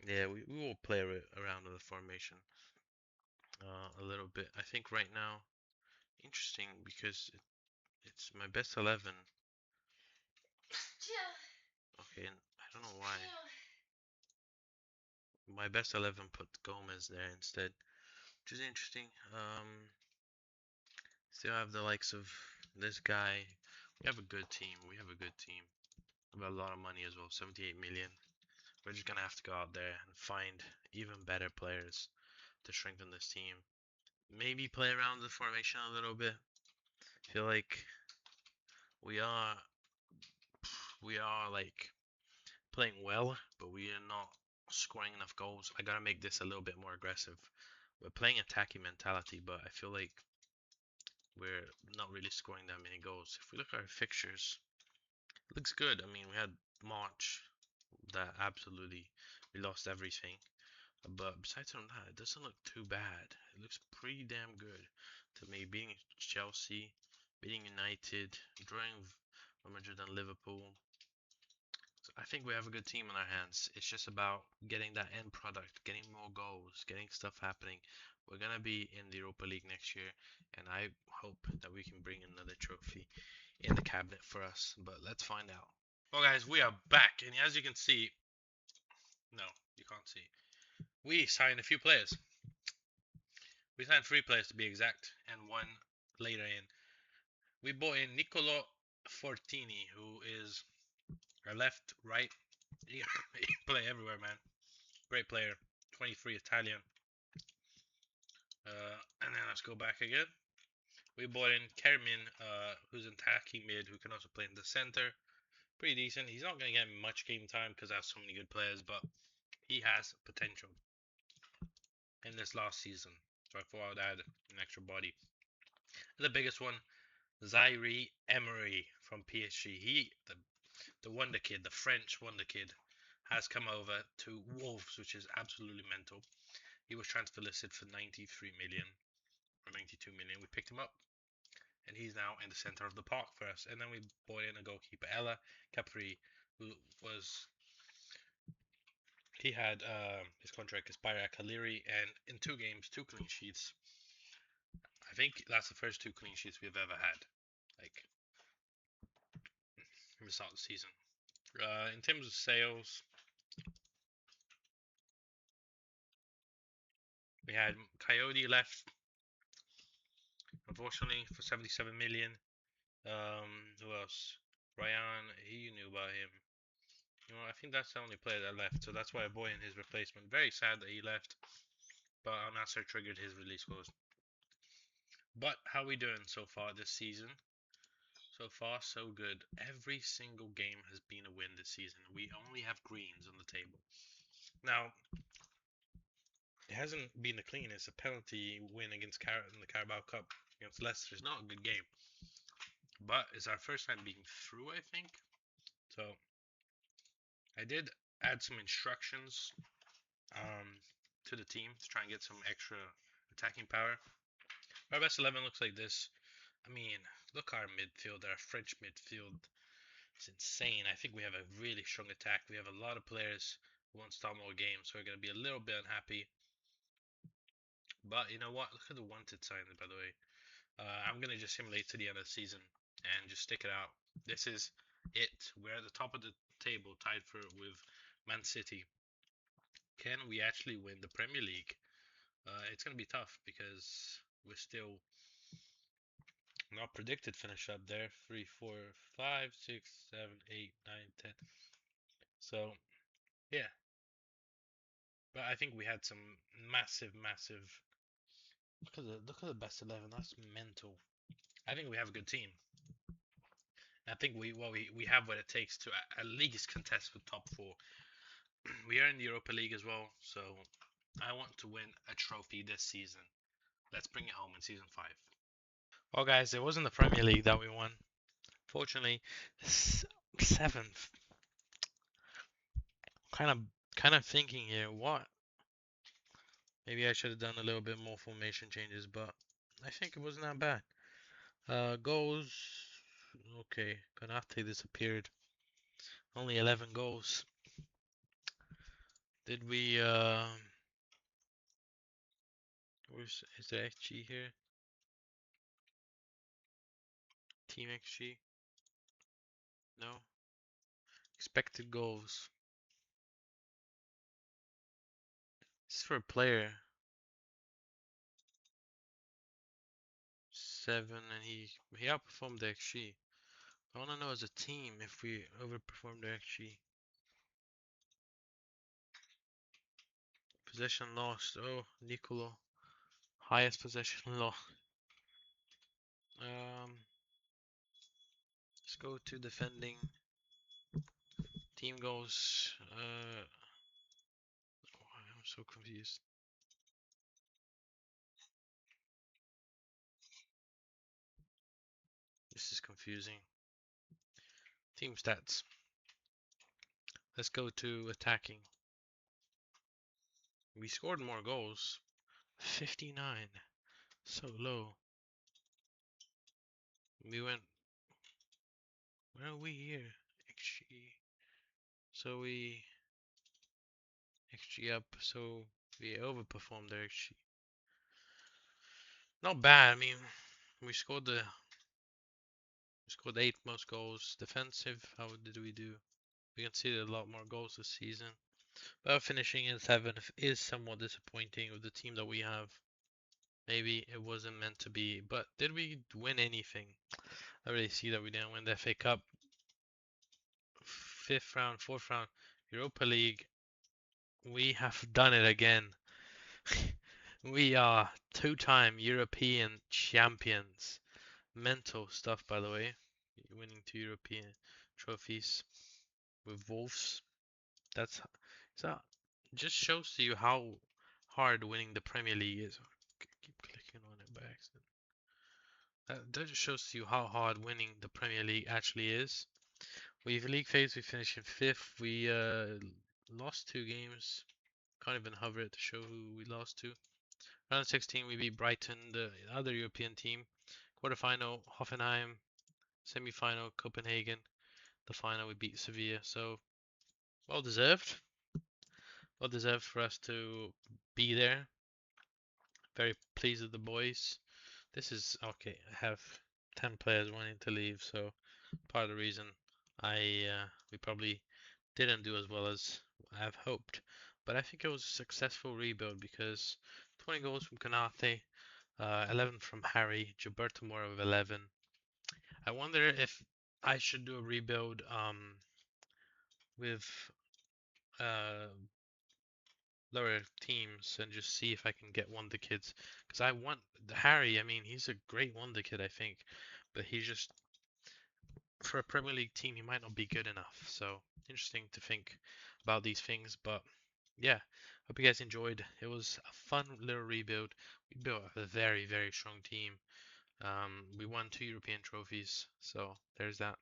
Yeah, we will play around the formation a little bit. I think right now, interesting because it's my best 11. Okay, I don't know why. My best 11 put Gomez there instead, which is interesting. Still have the likes of this guy. We have a good team. We have a good team. We have a lot of money as well, 78 million. We're just gonna have to go out there and find even better players to strengthen this team. Maybe play around the formation a little bit. Feel like we are like playing well, but we are not scoring enough goals. I gotta make this a little bit more aggressive. We're playing attacking mentality, but I feel like we're not really scoring that many goals. If we look at our fixtures, it looks good. I mean, we had March that absolutely we lost everything. But besides from that, it doesn't look too bad. It looks pretty damn good to me. Beating Chelsea, beating United, drawing Real Madrid and Liverpool. So I think we have a good team on our hands. It's just about getting that end product, getting more goals, getting stuff happening. We're gonna be in the Europa League next year, and I hope that we can bring another trophy in the cabinet for us. But let's find out. Well, guys, we are back, and as you can see, no, you can't see. We signed a few players. We signed 3 players to be exact, and 1 later in. We bought in Nicolo Fortini, who is our left, right. He play everywhere, man. Great player. 23, Italian. And then let's go back again. We bought in Kermin, who's an attacking mid, who can also play in the center. Pretty decent. He's not going to get much game time because I have so many good players, but he has potential in this last season. So I thought I would add an extra body. And the biggest one, Zaire Emery from PSG. He, the wonder kid, the French wonder kid, has come over to Wolves, which is absolutely mental. He was transfer listed for 93 million or 92 million. We picked him up, and he's now in the center of the park for us. And then we brought in a goalkeeper, Ella Capri, who was he had his contract expired at Cagliari, and in 2 games, 2 clean sheets. I think that's the first 2 clean sheets we've ever had, like from the start of the season. In terms of sales, we had Coyote left, unfortunately, for 77 million. Who else? Ryan, you knew about him. You know, I think that's the only player that left, so that's why I bought in his replacement. Very sad that he left, but Al Nassr triggered his release clause. But how are we doing so far this season? So far, so good. Every single game has been a win this season. We only have greens on the table. Now, it hasn't been the cleanest. A penalty win against in the Carabao Cup against Leicester is not a good game. But it's our first time being through, I think. So, I did add some instructions to the team to try and get some extra attacking power. Our best 11 looks like this. I mean, look our midfield, our French midfield. It's insane. I think we have a really strong attack. We have a lot of players who want to start more games, so we're going to be a little bit unhappy. But you know what? Look at the wanted signs, by the way. I'm going to just simulate to the end of the season and just stick it out. This is it. We're at the top of the table, tied for with Man City. Can we actually win the Premier League? It's going to be tough because we're still not predicted finish up there. 3, 4, 5, 6, 7, 8, 9, 10. So, yeah. But I think we had some massive. Look at the best 11. That's mental. I think we have a good team. I think we have what it takes to at least contest for top 4. We are in the Europa League as well, so I want to win a trophy this season. Let's bring it home in season 5. Well, guys, it wasn't the Premier League that we won. Fortunately, 7th. Kind of thinking here, what? Maybe I should have done a little bit more formation changes, but I think it wasn't that bad. Goals. Okay, Konate disappeared. Only 11 goals. Did we? Is there XG here? Team XG? No. Expected goals. This is for a player. 7, and he outperformed the XG. I want to know as a team if we overperformed the XG. Possession lost. Oh, Nicolo. Highest possession lost. Let's go to defending. Team goals. I'm so confused. This is confusing. Team stats. Let's go to attacking. We scored more goals. 59. So low. We went. Where are we here? XG. So we XG up, so we overperformed their XG. Not bad. I mean, we scored the we scored 8 most goals. Defensive, how did we do? We conceded a lot more goals this season. But finishing in 7th is somewhat disappointing with the team that we have. Maybe it wasn't meant to be. But did we win anything? I really see that we didn't win the FA Cup. 5th round, 4th round, Europa League. We have done it again. We are 2-time European champions. Mental stuff, by the way. Winning 2 European trophies with Wolves. That's so just shows to you how hard winning the Premier League is. Keep clicking on it by accident. That just shows to you how hard winning the Premier League actually is. We've league phase, we finished in 5th. We lost 2 games. Can't even hover it to show who we lost to. Round 16, we beat Brighton, the other European team. Quarterfinal, Hoffenheim. Semi-final, Copenhagen. The final, we beat Sevilla. So, well deserved. Well deserved for us to be there. Very pleased with the boys. This is okay. I have 10 players wanting to leave, so part of the reason we probably didn't do as well as I've hoped. But I think it was a successful rebuild because 20 goals from Konate, 11 from Harry, Gilberto Mora with 11. I wonder if I should do a rebuild with uh, lower teams and just see if I can get wonder kids. Because I want Harry. I mean, he's a great wonder kid, I think, but he's just for a Premier League team, he might not be good enough. So interesting to think about these things. But yeah, hope you guys enjoyed. It was a fun little rebuild. We built a very, very strong team. We won 2 European trophies, so there's that.